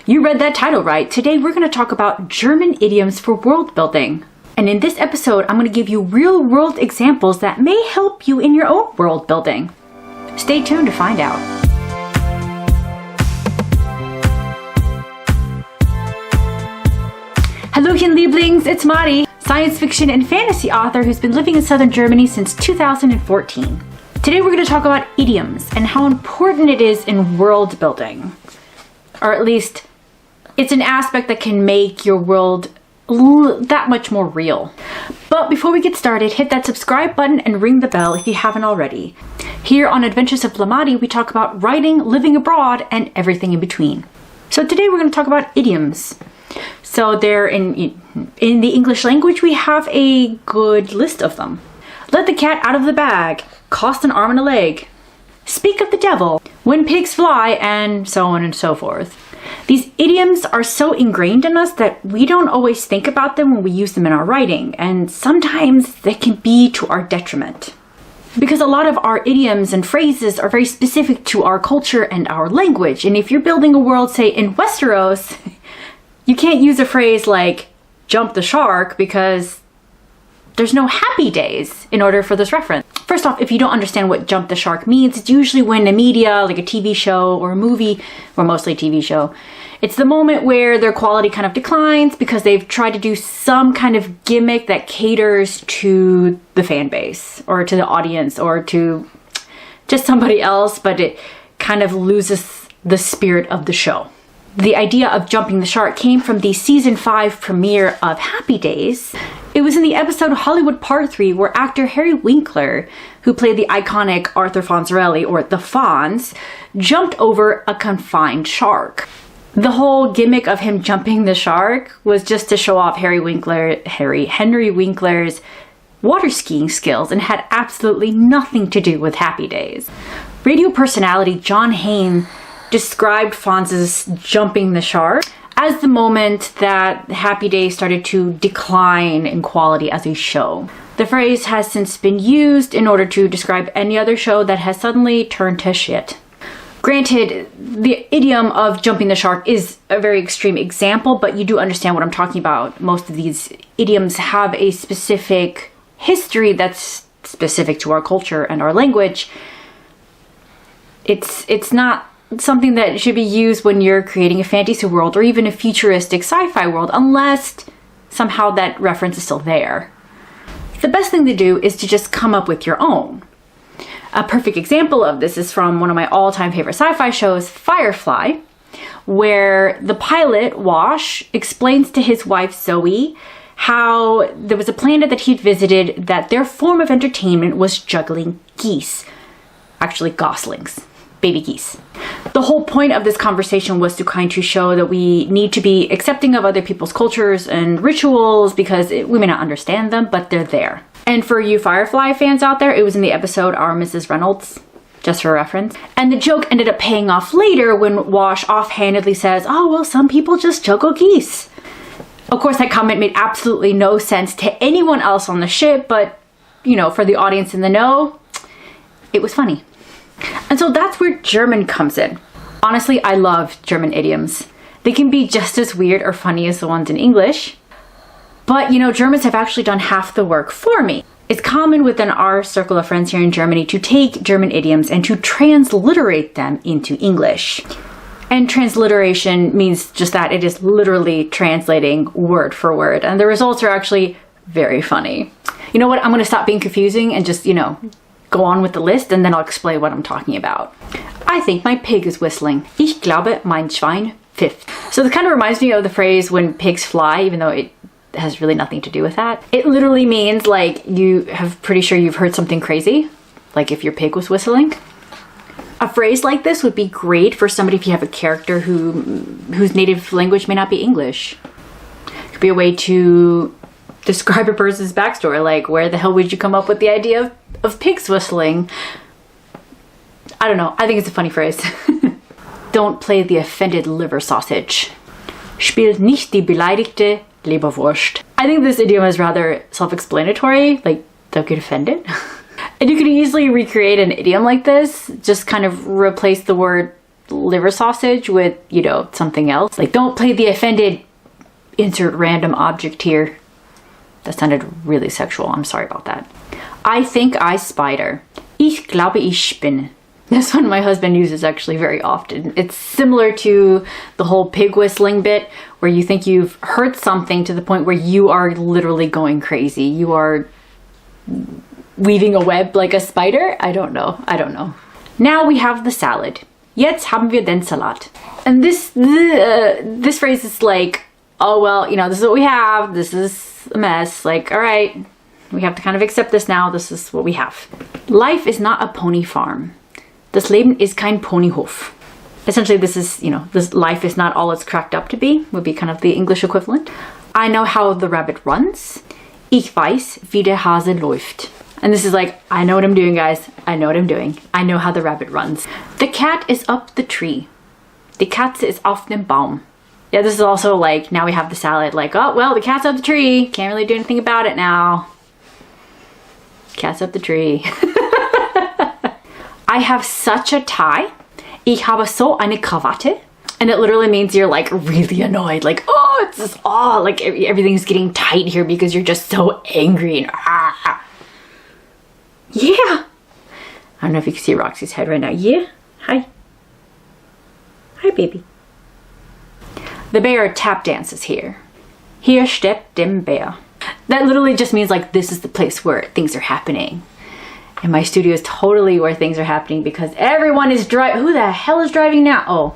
You read that title right. Today we're going to talk about German idioms for world building. And in this episode, I'm going to give you real-world examples that may help you in your own world building. Stay tuned to find out. Hallöchen Lieblings, it's Mari, science fiction and fantasy author who's been living in southern Germany since 2014. Today we're going to talk about idioms and how important it is in world building. Or at least, it's an aspect that can make your world that much more real. But before we get started, hit that subscribe button and ring the bell if you haven't already. Here on Adventures of Lamati, we talk about writing, living abroad, and everything in between. So today we're going to talk about idioms. So they're in the English language, we have a good list of them. Let the cat out of the bag, cost an arm and a leg, speak of the devil, when pigs fly, and so on and so forth. These idioms are so ingrained in us that we don't always think about them when we use them in our writing, and sometimes they can be to our detriment. Because a lot of our idioms and phrases are very specific to our culture and our language, and if you're building a world, say, in Westeros, you can't use a phrase like, jump the shark, because there's no happy days in order for this reference. First off, if you don't understand what jump the shark means, it's usually when a media, like a TV show or a movie, or mostly a TV show, it's the moment where their quality kind of declines because they've tried to do some kind of gimmick that caters to the fan base or to the audience or to just somebody else, but it kind of loses the spirit of the show. The idea of jumping the shark came from the season 5 premiere of Happy Days. It was in the episode Hollywood Part 3 where actor Harry Winkler, who played the iconic Arthur Fonzarelli, or the Fonz, jumped over a confined shark. The whole gimmick of him jumping the shark was just to show off Henry Winkler's water skiing skills and had absolutely nothing to do with Happy Days. Radio personality John Hain described Fonz's jumping the shark as the moment that Happy Days started to decline in quality as a show. The phrase has since been used in order to describe any other show that has suddenly turned to shit. Granted, the idiom of jumping the shark is a very extreme example, but you do understand what I'm talking about. Most of these idioms have a specific history that's specific to our culture and our language. It's not something that should be used when you're creating a fantasy world or even a futuristic sci-fi world, unless somehow that reference is still there. The best thing to do is to just come up with your own. A perfect example of this is from one of my all-time favorite sci-fi shows, Firefly, where the pilot, Wash, explains to his wife, Zoe, how there was a planet that he'd visited that their form of entertainment was juggling geese. Actually, goslings. Baby geese. The whole point of this conversation was to kind of show that we need to be accepting of other people's cultures and rituals because we may not understand them, but they're there. And for you Firefly fans out there, it was in the episode Our Mrs. Reynolds, just for reference. And the joke ended up paying off later when Wash offhandedly says, oh, well, some people just juggle geese. Of course, that comment made absolutely no sense to anyone else on the ship, but, you know, for the audience in the know, it was funny. And so that's where German comes in. Honestly, I love German idioms. They can be just as weird or funny as the ones in English. But, you know, Germans have actually done half the work for me. It's common within our circle of friends here in Germany to take German idioms and to transliterate them into English. And transliteration means just that. It is literally translating word for word. And the results are actually very funny. You know what? I'm going to stop being confusing and just, go on with the list, and then I'll explain what I'm talking about. I think my pig is whistling. Ich glaube, mein Schwein pfifft. So this kind of reminds me of the phrase when pigs fly, even though it has really nothing to do with that. It literally means like pretty sure you've heard something crazy, like if your pig was whistling. A phrase like this would be great for somebody if you have a character whose native language may not be English. It could be a way to describe a person's backstory, like where the hell would you come up with the idea of pigs whistling? I don't know. I think it's a funny phrase. Don't play the offended liver sausage. Spielt nicht die beleidigte Leberwurst. I think this idiom is rather self-explanatory, like don't get offended. And you could easily recreate an idiom like this, just kind of replace the word liver sausage with, you know, something else. Like, don't play the offended, insert random object here. That sounded really sexual. I'm sorry about that. I think I spider. Ich glaube ich spinne. This one my husband uses actually very often. It's similar to the whole pig whistling bit where you think you've heard something to the point where you are literally going crazy. You are weaving a web like a spider. I don't know. Now we have the salad. Jetzt haben wir den Salat. And this phrase is like, oh, well, you know, this is what we have. This is a mess. Like, all right, we have to kind of accept this now. This is what we have. Life is not a pony farm. Das Leben ist kein Ponyhof. Essentially, this is, you know, this life is not all it's cracked up to be, would be kind of the English equivalent. I know how the rabbit runs. Ich weiß, wie der Hase läuft. And this is like, I know what I'm doing, guys. I know what I'm doing. I know how the rabbit runs. The cat is up the tree. Die Katze ist auf dem Baum. Yeah, this is also like, now we have the salad. Like, oh, well, the cat's up the tree. Can't really do anything about it now. Cat's up the tree. I have such a tie. Ich habe so eine Krawatte. And it literally means you're like really annoyed. Like, oh, it's just, oh, like everything's getting tight here because you're just so angry. And yeah. I don't know if you can see Roxy's head right now. Yeah. Hi. Hi, baby. The bear tap dances here. Hier steht dem Bär. That literally just means like this is the place where things are happening. And my studio is totally where things are happening because everyone is driving. Who the hell is driving now? Oh.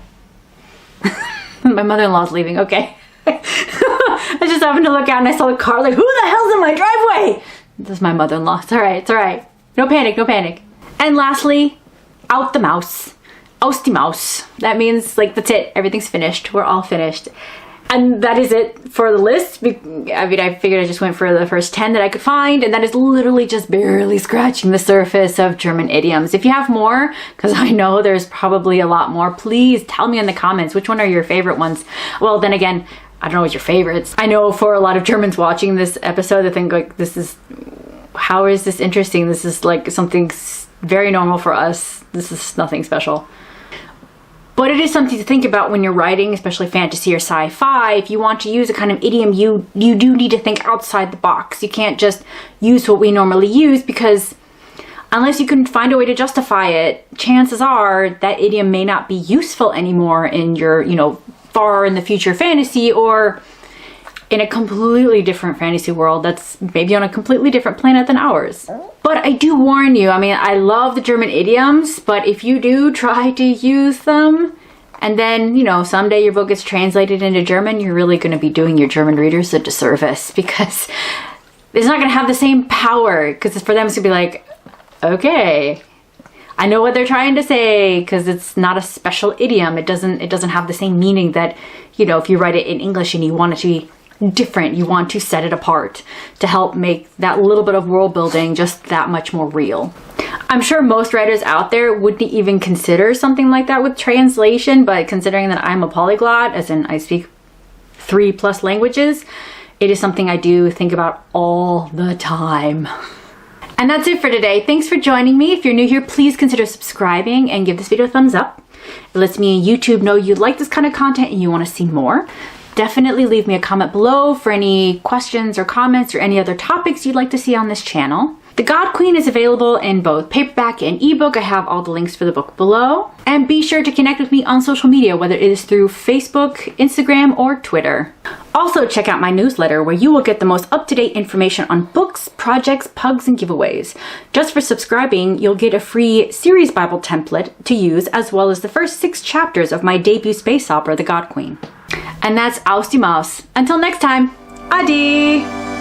My mother-in-law's leaving. Okay. I just happened to look out and I saw the car. Like, who the hell's in my driveway? This is my mother-in-law. It's all right. It's all right. No panic. No panic. And lastly, out the mouse. Aus die Maus. That means like that's it. Everything's finished. We're all finished. And that is it for the list. I mean, I figured I just went for the first 10 that I could find, and that is literally just barely scratching the surface of German idioms. If you have more, because I know there's probably a lot more, please tell me in the comments which one are your favorite ones. Well, then again, I don't know what your favorites. I know for a lot of Germans watching this episode, they think like, this is, how is this interesting? This is like something very normal for us. This is nothing special. But it is something to think about when you're writing, especially fantasy or sci-fi. If you want to use a kind of idiom, you do need to think outside the box. You can't just use what we normally use because unless you can find a way to justify it, chances are that idiom may not be useful anymore in your, you know, far in the future fantasy or in a completely different fantasy world that's maybe on a completely different planet than ours. But I do warn you, I mean, I love the German idioms, but if you do try to use them, and then, you know, someday your book gets translated into German, you're really going to be doing your German readers a disservice because it's not going to have the same power, because for them it's going to be like, okay, I know what they're trying to say, because it's not a special idiom. It doesn't have the same meaning that, you know, if you write it in English and you want it to be different, you want to set it apart to help make that little bit of world building just that much more real. I'm sure most writers out there wouldn't even consider something like that with translation, but considering that I'm a polyglot, as in I speak 3+ languages, it is something I do think about all the time. And that's it for today. Thanks for joining me. If you're new here, please consider subscribing and give this video a thumbs up. It lets me and YouTube know you like this kind of content and you want to see more. Definitely leave me a comment below for any questions or comments or any other topics you'd like to see on this channel. The God Queen is available in both paperback and ebook. I have all the links for the book below. And be sure to connect with me on social media, whether it is through Facebook, Instagram, or Twitter. Also check out my newsletter where you will get the most up-to-date information on books, projects, pugs, and giveaways. Just for subscribing, you'll get a free series Bible template to use, as well as the first 6 chapters of my debut space opera, The God Queen. And that's Aus die Maus. Until next time, ade!